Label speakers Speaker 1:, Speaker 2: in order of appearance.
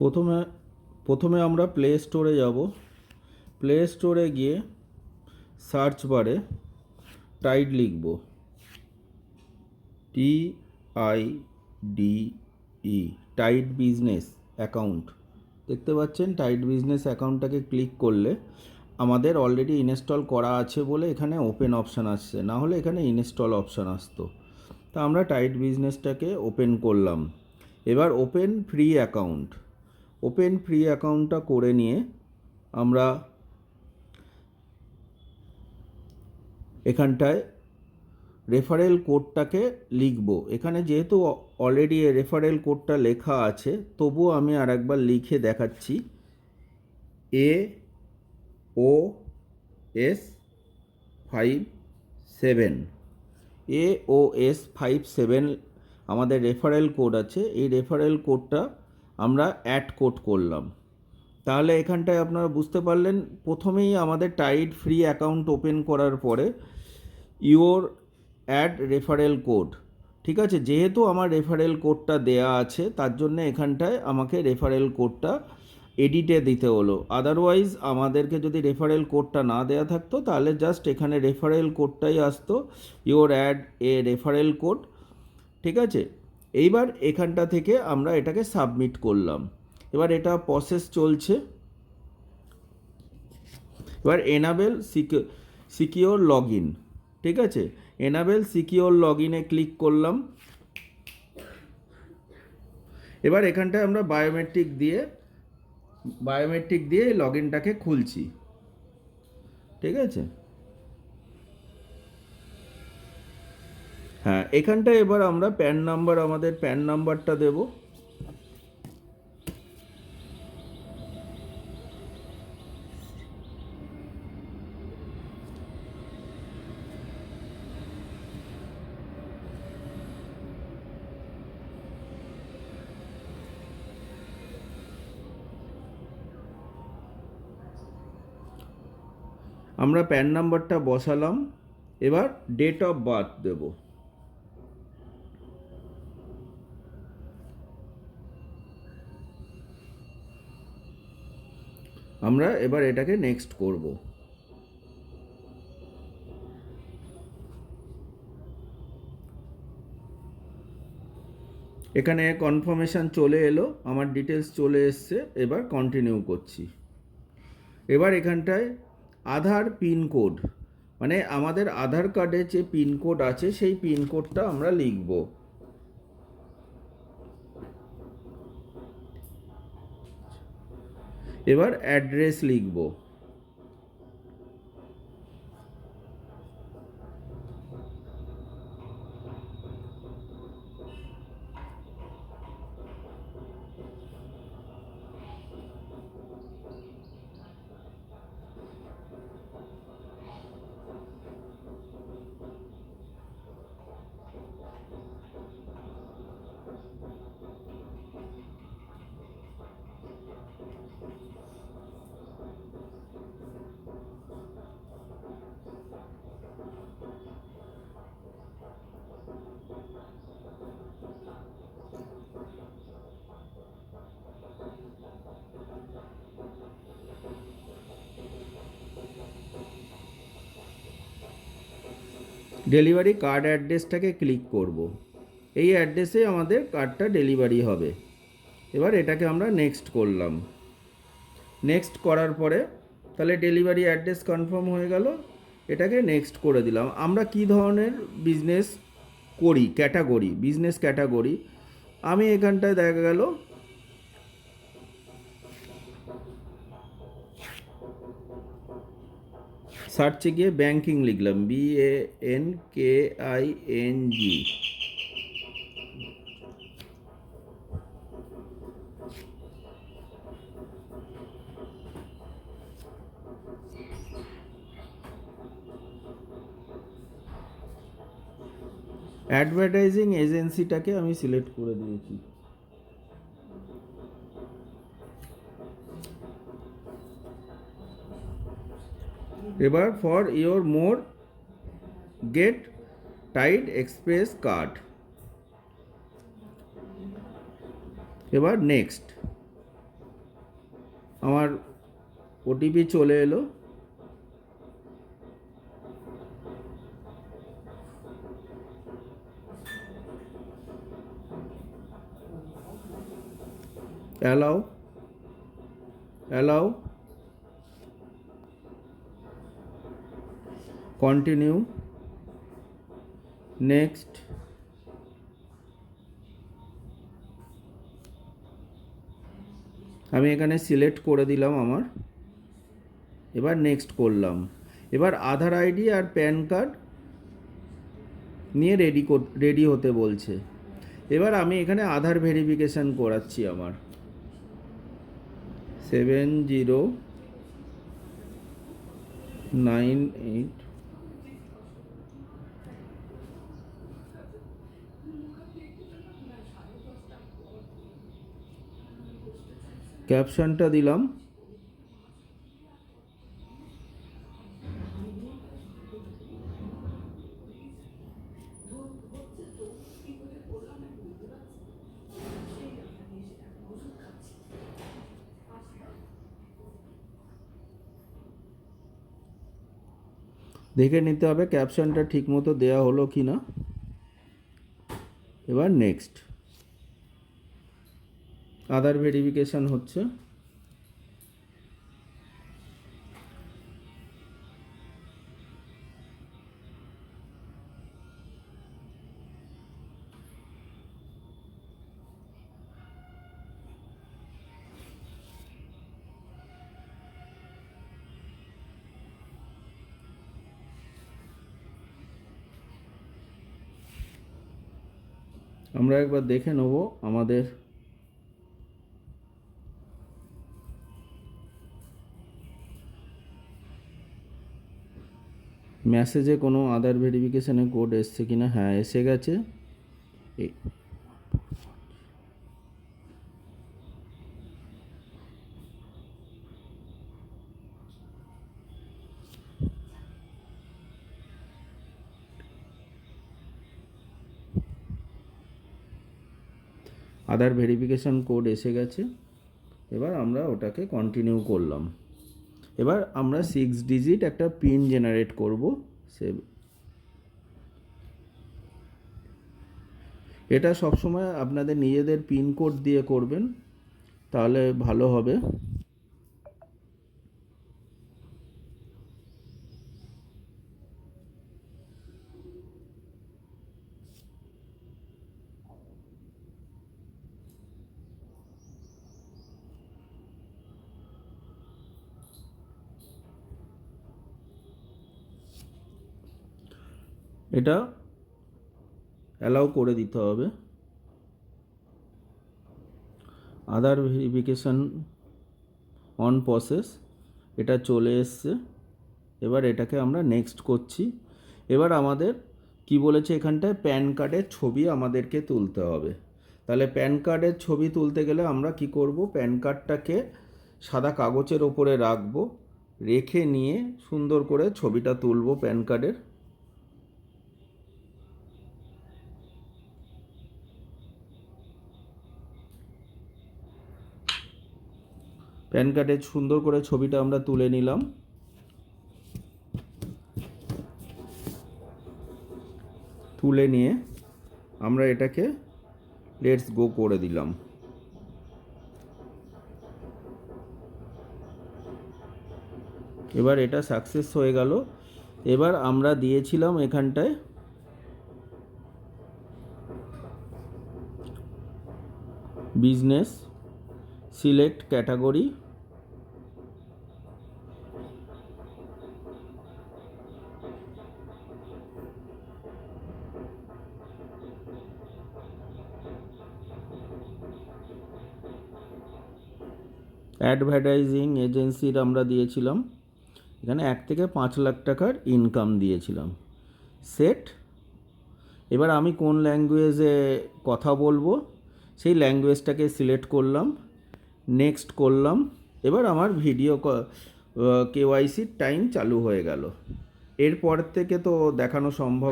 Speaker 1: প্রথমে প্রথমে আমরা প্লে স্টোরে যাব। প্লে স্টোরে গিয়ে সার্চ বারে টাইড লিখব, TIDE, টাইড বিজনেস অ্যাকাউন্ট। দেখতে পাচ্ছেন টাইড বিজনেস অ্যাকাউন্টটাকে ক্লিক করলে আমাদের অলরেডি ইনস্টল করা আছে বলে এখানে ওপেন অপশান আসছে, না হলে এখানে ইনস্টল অপশান আসতো। তা আমরা টাইড বিজনেসটাকে ওপেন করলাম। এবার open free account, open free অ্যাকাউন্টটা করে নিয়ে আমরা এখানটায় রেফারেল কোডটাকে লিখব। এখানে যেহেতু অলরেডি রেফারেল কোডটা লেখা আছে, তবুও আমি আর একবার লিখে দেখাচ্ছি। AOS57, AOS57 আমাদের রেফারেল কোড আছে। এই রেফারেল কোডটা আমরা অ্যাড কোড করলাম। তাহলে এখানটায় আপনারা বুঝতে পারলেন, প্রথমেই আমাদের টাইড ফ্রি অ্যাকাউন্ট ওপেন করার পরে ইওর অ্যাড রেফারেল কোড, ঠিক আছে। যেহেতু আমার রেফারেল কোডটা দেয়া আছে, তার জন্য এখানটায় আমাকে রেফারেল কোডটা এডিটে দিতে হলো। আদারওয়াইজ আমাদেরকে যদি রেফারেল কোডটা না দেয়া থাকতো, তাহলে জাস্ট এখানে রেফারেল কোডটাই আসতো, your add a referral code, ঠিক আছে। এইবার এখানটা থেকে আমরা এটাকে সাবমিট করলাম। এবার এটা প্রসেস চলছে। এবার এনাবেল সিকিওর লগ ইন, ঠিক আছে। এনাবেল সিকিওর লগ ইনে ক্লিক করলাম। এবার এখানটায় আমরা বায়োমেট্রিক দিয়ে লগ ইনটাকে খুলছি, ঠিক আছে। হ্যাঁ, এখানটায় এবার আমরা আমাদের প্যান নাম্বারটা দেব। আমরা প্যান নাম্বারটা বসালাম। এবার ডেট অফ বার্থ দেব। আমরা এবার এটাকে নেক্সট করব। এখানে কনফার্মেশন চলে এলো, আমার ডিটেলস চলে এসছে। এবার কন্টিনিউ করছি। এবার এখানটায় আধার পিনকোড, মানে আমাদের আধার কার্ডে যে পিনকোড আছে সেই পিনকোডটা আমরা লিখব। এবার অ্যাড্রেস লিখব। ডেলিভারি কার্ড অ্যাড্রেসটাকে ক্লিক করব। এই অ্যাড্রেসে আমাদের কার্ডটা ডেলিভারি হবে। এবার এটাকে আমরা নেক্সট করলাম। নেক্সট করার পরে তাহলে ডেলিভারি অ্যাড্রেস কনফার্ম হয়ে গেল। এটাকে নেক্সট করে দিলাম। আমরা কি ধরনের বিজনেস করি, ক্যাটাগরি, বিজনেস ক্যাটাগরি, আমি এখানটায় দেখা গেল সার্চে গিয়ে ব্যাংকিং লিখলাম, BANKING। অ্যাডভার্টাইজিং এজেন্সিটাকে আমি সিলেক্ট করে দিয়েছি। এবার for your more get tide express card. এবার নেক্সট। আমার ওটিপি চলে এলো। Allow, continue, next. আমি এখানে সিলেক্ট করে দিলাম আমার, এবার নেক্সট করলাম। এবার আধার আইডি আর প্যান কার্ড নিয়ে রেডি হতে বলছে। এবার আমি এখানে আধার ভেরিফিকেশান করাচ্ছি আমার 7098। ক্যাপশনটা দিলাম, দেখে নিতে হবে ক্যাপশনটা ঠিকমতো দেওয়া হলো কি না। এবার নেক্সট, আধার ভেরিফিকেশান হচ্ছে। আমরা একবার দেখে নেব আমাদের মেসেজে কোনো আধার ভেরিফিকেশানের কোড এসছে কিনা। হ্যাঁ, এসে গেছে। আধার ভেরিফিকেশান কোড এসে গেছে। এবার আমরা ওটাকে কন্টিনিউ করলাম। এবার আমরা 6 ডিজিট একটা পিন জেনারেট করব। এটা সবসময় আপনাদের নিজেদের পিন কোড দিয়ে করবেন, তাহলে ভালো হবে। এটা অ্যালাউ করে দিতে হবে। আধার ভেরিফিকেশান অন প্রসেস, এটা চলে এসছে। এবার এটাকে আমরা নেক্সট করছি। এবার আমাদের কি বলেছে এখানটায়, প্যান কার্ডের ছবি আমাদেরকে তুলতে হবে। তাহলে প্যান কার্ডের ছবি তুলতে গেলে আমরা কি করব, প্যান কার্ডটাকে সাদা কাগজের ওপরে রাখবো, রেখে নিয়ে সুন্দর করে ছবিটা তুলব প্যান কার্ডের। প্যান কার্ডের সুন্দর করে ছবিটা আমরা তুলে নিলাম। তুলে নিয়ে আমরা এটাকে লেটস গো করে দিলাম। এবার এটা সাকসেস হয়ে গেল। এবার আমরা দিয়েছিলাম এখানটায় বিজনেস, সিলেক্ট ক্যাটাগরি, অ্যাডভার্টাইজিং এজেন্সির আমরা দিয়েছিলাম, এখানে 1 থেকে 5 লাখ টাকার ইনকাম দিয়েছিলাম। সেট। এবার আমি কোন ল্যাঙ্গুয়েজে কথা বলবো সেই ল্যাঙ্গুয়েজটাকে সিলেক্ট করলাম, নেক্সট করলাম। এবার আমার ভিডিও কেওয়াইসির টাইম চালু হয়ে গেল। এরপর থেকে তো দেখানো সম্ভব